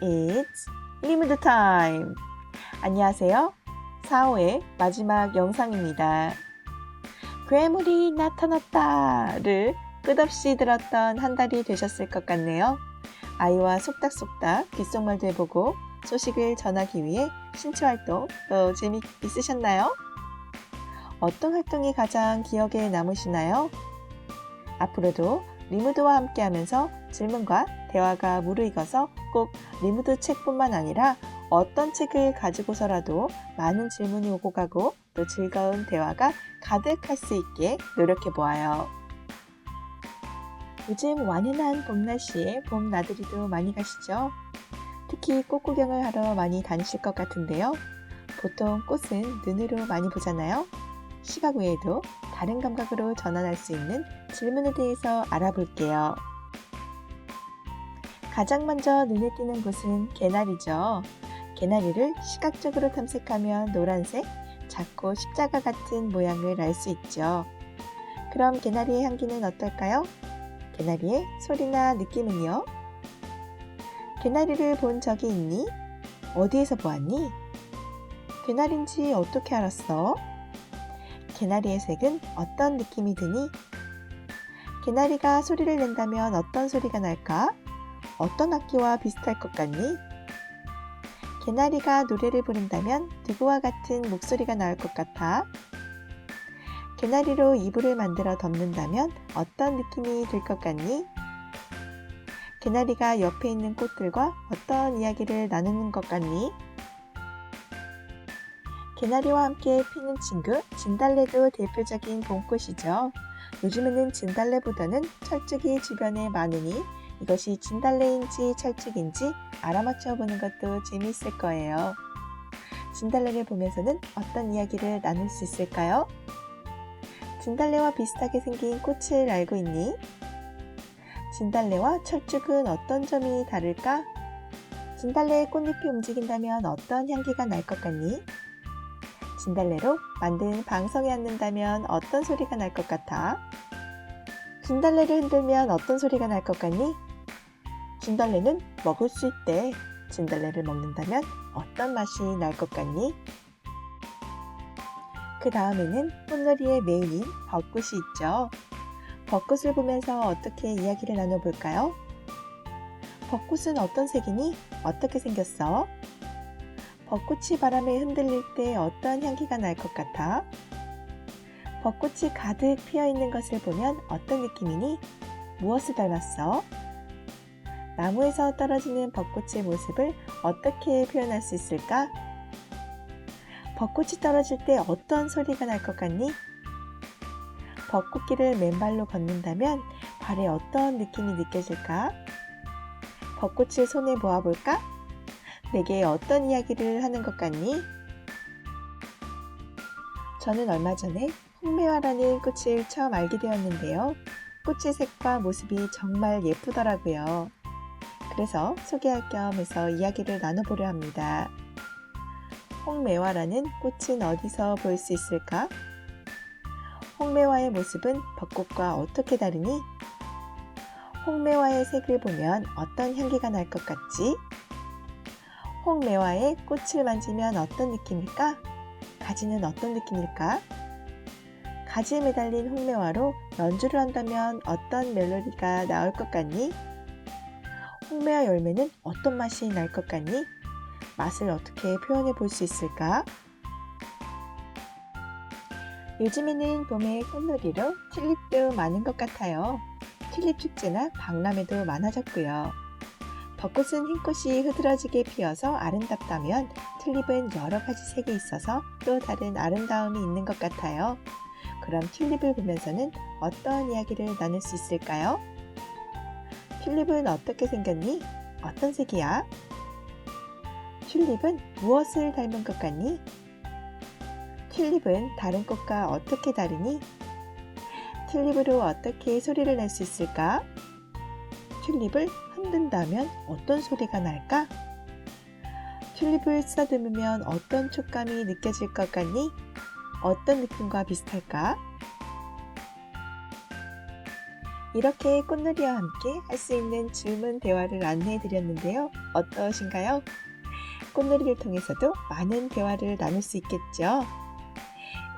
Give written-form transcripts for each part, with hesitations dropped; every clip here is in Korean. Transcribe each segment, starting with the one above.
It's 리무드 타임! 안녕하세요. 4호의 마지막 영상입니다. 괴물이 나타났다를 끝없이 들었던 한 달이 되셨을 것 같네요. 아이와 속닥속닥 귓속말도 해보고 소식을 전하기 위해 신체활동 재미있으셨나요? 어떤 활동이 가장 기억에 남으시나요? 앞으로도 리무드와 함께하면서 질문과 대화가 무르익어서 꼭 리무드 책뿐만 아니라 어떤 책을 가지고서라도 많은 질문이 오고 가고 또 즐거운 대화가 가득할 수 있게 노력해보아요. 요즘 완연한 봄 날씨에 봄 나들이도 많이 가시죠? 특히 꽃 구경을 하러 많이 다니실 것 같은데요. 보통 꽃은 눈으로 많이 보잖아요. 시각 외에도 다른 감각으로 전환할 수 있는 질문에 대해서 알아볼게요. 가장 먼저 눈에 띄는 곳은 개나리죠. 개나리를 시각적으로 탐색하면 노란색, 작고 십자가 같은 모양을 알 수 있죠. 그럼 개나리의 향기는 어떨까요? 개나리의 소리나 느낌은요? 개나리를 본 적이 있니? 어디에서 보았니? 개나리인지 어떻게 알았어? 개나리의 색은 어떤 느낌이 드니? 개나리가 소리를 낸다면 어떤 소리가 날까? 어떤 악기와 비슷할 것 같니? 개나리가 노래를 부른다면 누구와 같은 목소리가 나올 것 같아? 개나리로 이불을 만들어 덮는다면 어떤 느낌이 들 것 같니? 개나리가 옆에 있는 꽃들과 어떤 이야기를 나누는 것 같니? 개나리와 함께 피는 친구 진달래도 대표적인 봄꽃이죠. 요즘에는 진달래보다는 철쭉이 주변에 많으니 이것이 진달래인지 철쭉인지 알아맞혀 보는 것도 재미있을 거예요. 진달래를 보면서는 어떤 이야기를 나눌 수 있을까요? 진달래와 비슷하게 생긴 꽃을 알고 있니? 진달래와 철쭉은 어떤 점이 다를까? 진달래의 꽃잎이 움직인다면 어떤 향기가 날 것 같니? 진달래로 만든 방석에 앉는다면 어떤 소리가 날 것 같아? 진달래를 흔들면 어떤 소리가 날 것 같니? 진달래는 먹을 수 있대. 진달래를 먹는다면 어떤 맛이 날 것 같니? 그 다음에는 꽃놀이의 메인인 벚꽃이 있죠. 벚꽃을 보면서 어떻게 이야기를 나눠볼까요? 벚꽃은 어떤 색이니? 어떻게 생겼어? 벚꽃이 바람에 흔들릴 때 어떤 향기가 날 것 같아? 벚꽃이 가득 피어있는 것을 보면 어떤 느낌이니? 무엇을 닮았어? 나무에서 떨어지는 벚꽃의 모습을 어떻게 표현할 수 있을까? 벚꽃이 떨어질 때 어떤 소리가 날 것 같니? 벚꽃길을 맨발로 걷는다면 발에 어떤 느낌이 느껴질까? 벚꽃을 손에 모아볼까? 내게 어떤 이야기를 하는 것 같니? 저는 얼마 전에 홍매화라는 꽃을 처음 알게 되었는데요. 꽃의 색과 모습이 정말 예쁘더라고요. 그래서 소개할 겸 해서 이야기를 나눠보려 합니다. 홍매화라는 꽃은 어디서 볼 수 있을까? 홍매화의 모습은 벚꽃과 어떻게 다르니? 홍매화의 색을 보면 어떤 향기가 날 것 같지? 홍매화의 꽃을 만지면 어떤 느낌일까? 가지는 어떤 느낌일까? 가지에 매달린 홍매화로 연주를 한다면 어떤 멜로디가 나올 것 같니? 홍매화 열매는 어떤 맛이 날 것 같니? 맛을 어떻게 표현해 볼 수 있을까? 요즘에는 봄의 꽃놀이로 튤립도 많은 것 같아요. 튤립 축제나 박람회도 많아졌고요. 벚꽃은 흰 꽃이 흐드러지게 피어서 아름답다면 튤립은 여러 가지 색이 있어서 또 다른 아름다움이 있는 것 같아요. 그럼 튤립을 보면서는 어떤 이야기를 나눌 수 있을까요? 튤립은 어떻게 생겼니? 어떤 색이야? 튤립은 무엇을 닮은 것 같니? 튤립은 다른 꽃과 어떻게 다르니? 튤립으로 어떻게 소리를 낼 수 있을까? 튤립을 흔든다면 어떤 소리가 날까? 튤립을 쓰다듬으면 어떤 촉감이 느껴질 것 같니? 어떤 느낌과 비슷할까? 이렇게 꽃놀이와 함께 할 수 있는 주문 대화를 안내해 드렸는데요. 어떠신가요? 꽃놀이를 통해서도 많은 대화를 나눌 수 있겠죠.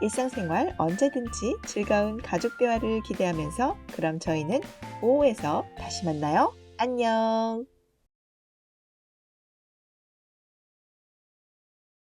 일상생활 언제든지 즐거운 가족 대화를 기대하면서 그럼 저희는 5호에서 다시 만나요. 안녕!